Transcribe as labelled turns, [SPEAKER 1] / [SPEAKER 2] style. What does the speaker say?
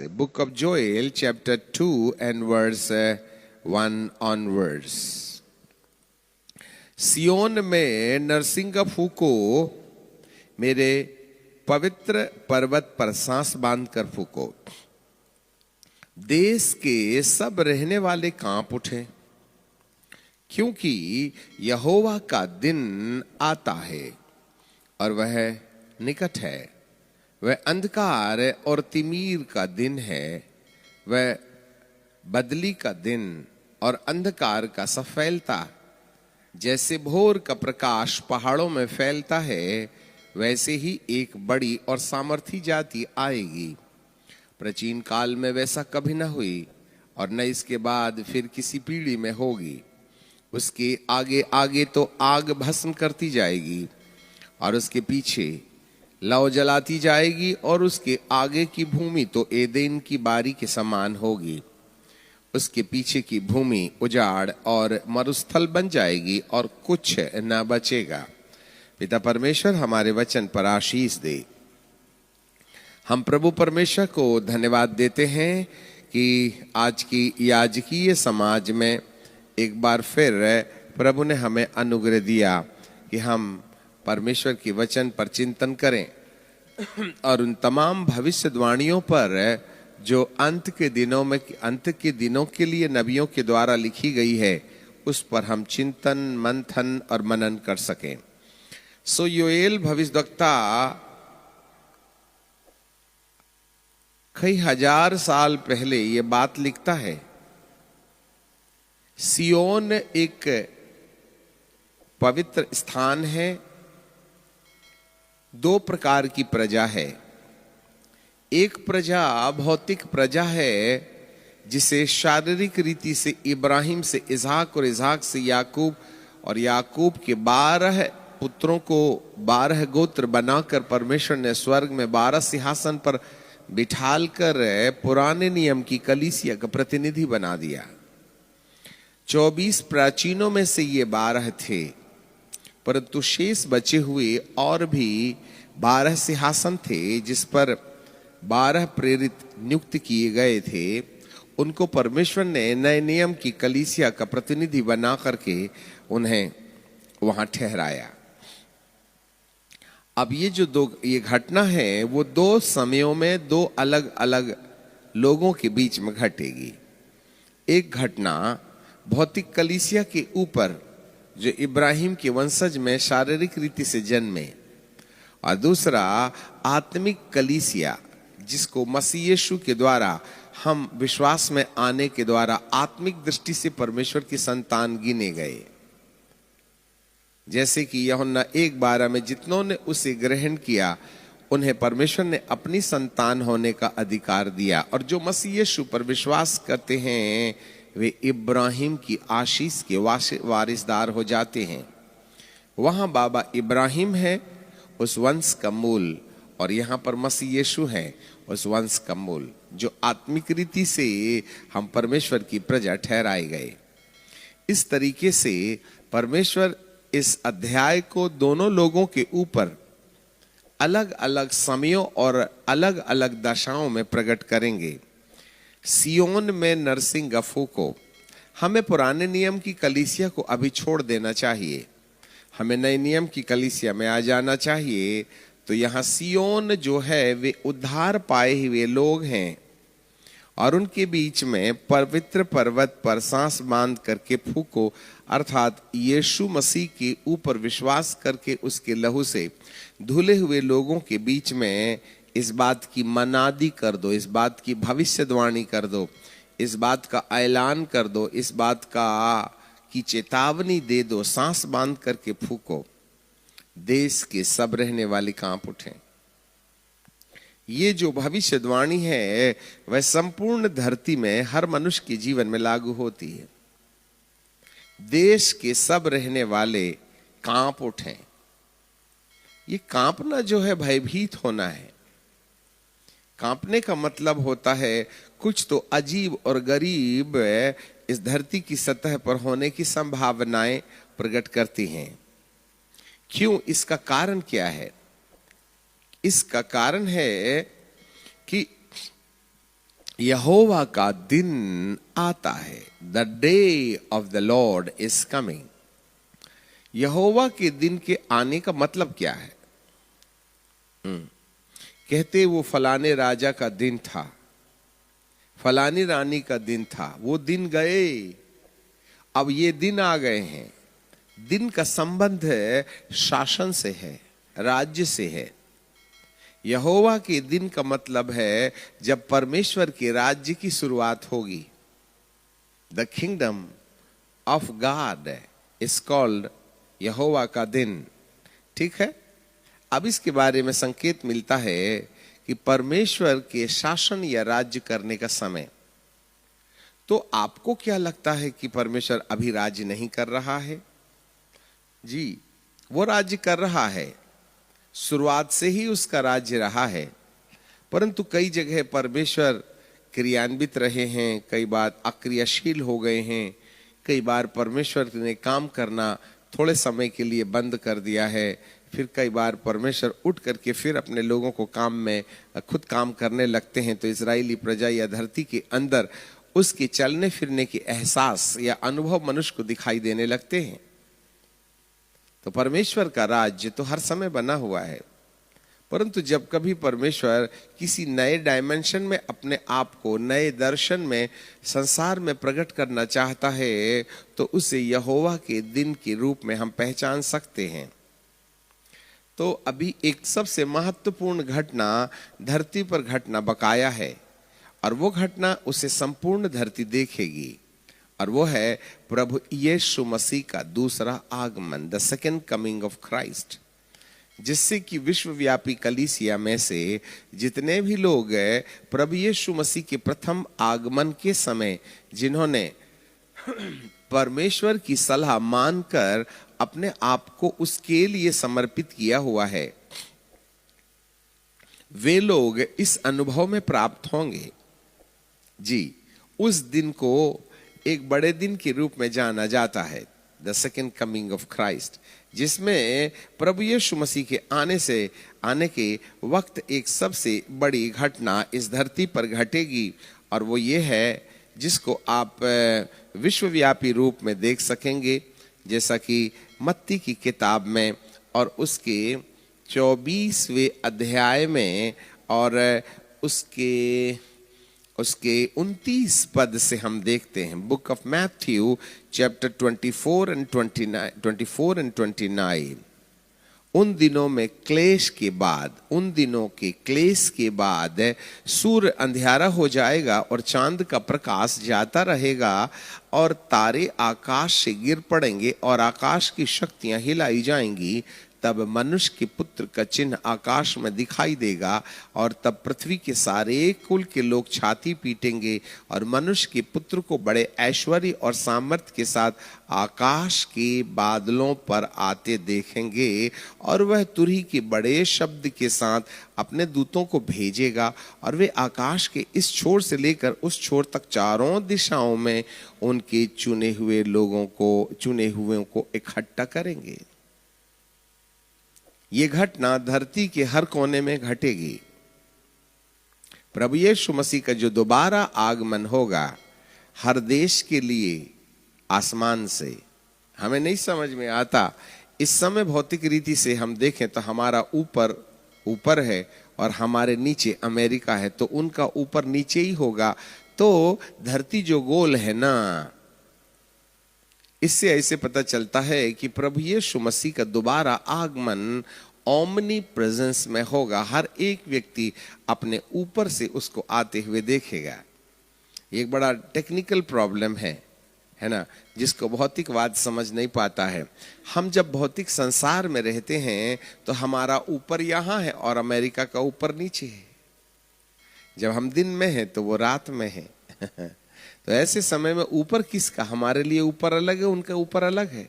[SPEAKER 1] Book of Joel, chapter 2 and verse 1 onwards. सियोन में नरसिंह फूको, मेरे पवित्र पर्वत पर सांस बांधकर फूको। देश के सब रहने वाले कांप उठे, क्योंकि यहोवा का दिन आता है और वह निकट है। वह अंधकार और तिमीर का दिन है, वह बदली का दिन और अंधकार का सा फैलता। जैसे भोर का प्रकाश पहाड़ों में फैलता है, वैसे ही एक बड़ी और सामर्थी जाति आएगी। प्राचीन काल में वैसा कभी न हुई और न इसके बाद फिर किसी पीढ़ी में होगी। उसके आगे आगे तो आग भस्म करती जाएगी और उसके पीछे लौ जलाती जाएगी, और उसके आगे की भूमि तो एदेन की बारी के समान होगी। उसके पीछे की भूमि उजाड़ और मरुस्थल बन जाएगी और कुछ न बचेगा। पिता परमेश्वर हमारे वचन पर आशीष दे। हम प्रभु परमेश्वर को धन्यवाद देते हैं कि आज की याजकीय समाज में एक बार फिर प्रभु ने हमें अनुग्रह दिया कि हम परमेश्वर के वचन पर चिंतन करें और उन तमाम भविष्यवाणियों पर जो अंत के दिनों के लिए नबियों के द्वारा लिखी गई है, उस पर हम चिंतन, मंथन और मनन कर सकें। सो योएल भविष्यवक्ता कई हजार साल पहले ये बात लिखता है। सियोन एक पवित्र स्थान है। दो प्रकार की प्रजा है। एक प्रजा भौतिक प्रजा है, जिसे शारीरिक रीति से इब्राहिम से इसहाक और इसहाक से याकूब और याकूब के 12 पुत्रों को 12 गोत्र बनाकर परमेश्वर ने स्वर्ग में 12 सिंहासन पर बिठाल कर पुराने नियम की कलीसिया का प्रतिनिधि बना दिया। 24 प्राचीनों में से ये 12 थे, परंतु शेष बचे हुए और भी 12 सिंहासन थे, जिस पर 12 प्रेरित नियुक्त किए गए थे। उनको परमेश्वर ने नए नियम की कलीसिया का प्रतिनिधि बना करके उन्हें वहां ठहराया। अब ये घटना है, वो 2 समयों में 2 अलग अलग लोगों के बीच में घटेगी। एक घटना भौतिक कलीसिया के ऊपर, जो इब्राहिम के वंशज में शारीरिक रीति से जन्मे, और दूसरा आत्मिक कलीसिया, जिसको मसीह यीशु के द्वारा हम विश्वास में आने के द्वारा आत्मिक दृष्टि से परमेश्वर की संतान गिने गए। जैसे कि यूहन्ना 1:12 में जितनों ने उसे ग्रहण किया, उन्हें परमेश्वर ने अपनी संतान होने का अधिकार दिया, और जो मसीह यीशु पर विश्वास करते हैं वे इब्राहिम की आशीष के वारिसदार हो जाते हैं। वहां बाबा इब्राहिम है, उस वंश का मूल, और यहाँ पर मसीह यीशु है, उस वंश का मूल, जो आत्मिक रीति से हम परमेश्वर की प्रजा ठहराए गए। इस तरीके से परमेश्वर इस अध्याय को दोनों लोगों के ऊपर अलग अलग समयों और अलग अलग दशाओं में प्रकट करेंगे। सियोन में नरसिंह फूको। हमें पुराने नियम की कलीसिया को अभी छोड़ देना चाहिए, हमें नए नियम की कलीसिया में आ जाना चाहिए। तो यहाँ सियोन जो है वे उद्धार पाए हुए लोग हैं, और उनके बीच में पवित्र पर्वत पर सांस बांध करके फूको, अर्थात यीशु मसीह के ऊपर विश्वास करके उसके लहू से धुले हुए लोगों के बीच में इस बात की मनादी कर दो, इस बात की भविष्यवाणी कर दो, इस बात का ऐलान कर दो, इस बात की चेतावनी दे दो। सांस बांध करके फूको, देश के सब रहने वाले कांप उठें। ये जो भविष्यवाणी है वह संपूर्ण धरती में हर मनुष्य के जीवन में लागू होती है। देश के सब रहने वाले कांप उठें। ये कांपना जो है भयभीत होना है। कांपने का मतलब होता है कुछ तो अजीब और गरीब इस धरती की सतह पर होने की संभावनाएं प्रकट करती हैं। क्यों? इसका कारण क्या है? इसका कारण है कि यहोवा का दिन आता है, the day of the Lord is coming. यहोवा के दिन के आने का मतलब क्या है? कहते वो फलाने राजा का दिन था, फलानी रानी का दिन था, वो दिन गए, अब ये दिन आ गए हैं। दिन का संबंध है शासन से है, राज्य से है। यहोवा के दिन का मतलब है जब परमेश्वर के राज्य की शुरुआत होगी। The kingdom of God is called यहोवा का दिन। ठीक है, अब इसके बारे में संकेत मिलता है कि परमेश्वर के शासन या राज्य करने का समय। तो आपको क्या लगता है कि परमेश्वर अभी राज्य नहीं कर रहा है? जी, वो राज्य कर रहा है, शुरुआत से ही उसका राज्य रहा है, परंतु कई जगह परमेश्वर क्रियान्वित रहे हैं, कई बार अक्रियाशील हो गए हैं, कई बार परमेश्वर ने काम करना थोड़े समय के लिए बंद कर दिया है, फिर कई बार परमेश्वर उठ करके फिर अपने लोगों को काम में खुद काम करने लगते हैं। तो इजरायली प्रजा या धरती के अंदर उसके चलने फिरने के एहसास या अनुभव मनुष्य को दिखाई देने लगते हैं। तो परमेश्वर का राज्य तो हर समय बना हुआ है, परंतु जब कभी परमेश्वर किसी नए डायमेंशन में अपने आप को, नए दर्शन में संसार में प्रकट करना चाहता है, तो उसे यहोवा के दिन के रूप में हम पहचान सकते हैं। तो अभी एक सबसे महत्वपूर्ण घटना धरती पर घटना बकाया है, और वो घटना उसे संपूर्ण धरती देखेगी, और वो है प्रभु यीशु मसीह का दूसरा आगमन, the second coming of Christ. जिससे कि विश्वव्यापी कलीसिया में से जितने भी लोग प्रभु यीशु मसीह के प्रथम आगमन के समय जिन्होंने परमेश्वर की सलाह मानकर अपने आप को उसके लिए समर्पित किया हुआ है, वे लोग इस अनुभव में प्राप्त होंगे। जी, उस दिन को एक बड़े दिन के रूप में जाना जाता है, the second coming of Christ, जिसमें प्रभु यीशु मसीह के आने के वक्त एक सबसे बड़ी घटना इस धरती पर घटेगी, और वो ये है जिसको आप विश्वव्यापी रूप में देख सकेंगे, जैसा कि मत्ती की किताब में और उसके 24वें अध्याय में और उसके 29 पद से हम देखते हैं। Book of Matthew chapter 24 and 29। उन दिनों में क्लेश के बाद, उन दिनों के क्लेश के बाद सूर्य अंधियारा हो जाएगा और चांद का प्रकाश जाता रहेगा और तारे आकाश से गिर पड़ेंगे और आकाश की शक्तियां हिलाई जाएंगी। तब मनुष्य के पुत्र का चिन्ह आकाश में दिखाई देगा, और तब पृथ्वी के सारे कुल के लोग छाती पीटेंगे और मनुष्य के पुत्र को बड़े ऐश्वर्य और सामर्थ्य के साथ आकाश के बादलों पर आते देखेंगे, और वह तुरही के बड़े शब्द के साथ अपने दूतों को भेजेगा, और वे आकाश के इस छोर से लेकर उस छोर तक चारों दिशाओं में उनके चुने हुए को इकट्ठा करेंगे। ये घटना धरती के हर कोने में घटेगी। प्रभु यीशु मसीह का जो दोबारा आगमन होगा हर देश के लिए आसमान से, हमें नहीं समझ में आता। इस समय भौतिक रीति से हम देखें तो हमारा ऊपर है और हमारे नीचे अमेरिका है, तो उनका ऊपर नीचे ही होगा। तो धरती जो गोल है ना, इससे ऐसे पता चलता है कि प्रभु यीशु मसीह का दोबारा आगमन ओमनी प्रेजेंस में होगा। हर एक व्यक्ति अपने ऊपर से उसको आते हुए देखेगा। एक बड़ा टेक्निकल प्रॉब्लम है ना, जिसको भौतिकवाद समझ नहीं पाता है। हम जब भौतिक संसार में रहते हैं तो हमारा ऊपर यहाँ है और अमेरिका का ऊपर नीचे है। जब हम दिन में हैं तो वो रात में है। तो ऐसे समय में ऊपर किसका? हमारे लिए ऊपर अलग है, उनका ऊपर अलग है।